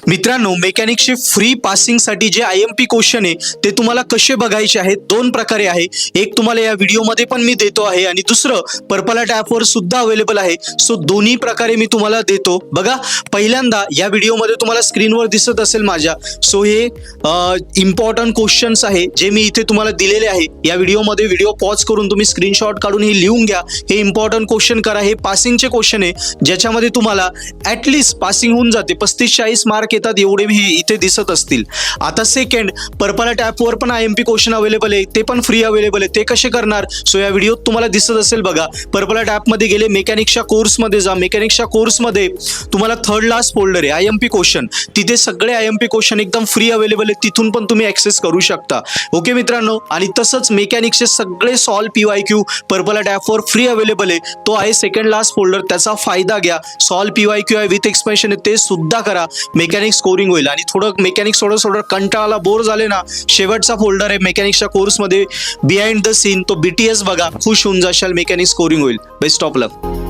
मित्रांनो, मेकॅनिकचे फ्री पासिंगसाठी जे IMP question आहे ते तुम्हाला कसे बघायचे आहेत दोन प्रकारे आहे. एक तुम्हाला या व्हिडिओमध्ये पण मी देतो आहे आणि दुसरं पर्पल आर्ट ॲपवर सुद्धा अवेलेबल आहे. सो दोन्ही प्रकारे मी तुम्हाला देतो. बघा, पहिल्यांदा या व्हिडिओमध्ये तुम्हाला स्क्रीनवर दिसत असेल माझ्या. सो हे इम्पॉर्टंट क्वेश्चन्स आहे जे मी इथे तुम्हाला दिलेले आहे. या व्हिडिओमध्ये व्हिडिओ पॉज करून तुम्ही स्क्रीनशॉट काढून हे लिहून घ्या. हे इम्पॉर्टंट क्वेश्चन करा. हे पासिंगचे क्वेश्चन आहे ज्याच्यामध्ये तुम्हाला ॲटलिस्ट पासिंग होऊन जाते. 35-40 मार्क येतात एवढे हे इथे दिसत असतील. आता सेकंड, पर्पल आर्ट ॲपवर पण IMP क्वेश्चन अवेलेबल आहे, ते पण फ्री अवेलेबल आहे. ते कसे करणार? सो या व्हिडिओत तुम्हाला दिसत असेल. बघा, पर्पल आर्ट ॲपमध्ये गेले, मेकॅनिक्सच्या कोर्समध्ये जा. मेकॅनिक्सच्या कोर्समध्ये तुम्हाला थर्ड लास्ट फोल्डर आहे IMP क्वेश्चन. तिथे सगळे IMP क्वेश्चन एकदम फ्री अवेलेबल आहे. तिथून पण तुम्ही ॲक्सेस करू शकता. ओके मित्रांनो, आणि तसंच मेकॅनिक्सचे सगळे सॉल्व PYQ पर्पल आर्ट ॲपवर फ्री अवेलेबल आहे. तो आहे सेकंड लास्ट फोल्डर. त्याचा फायदा घ्या. सॉल्व PYQ आहे विथ एक्सप्लेनेशन आहे, ते सुद्धा करा. मेकॅनिक्स स्कोरिंग होईल. आणि थोडं मेकॅनिक्स थोडं कंटाळाला, बोर झाले ना, शेवटचा फोल्डर आहे मेकॅनिक्सच्या कोर्समध्ये बिहाइंड द सीन, तो BTS बघा. खुश होऊन जाशाल. मेकॅनिक्स स्कोरिंग होईल. Best of luck.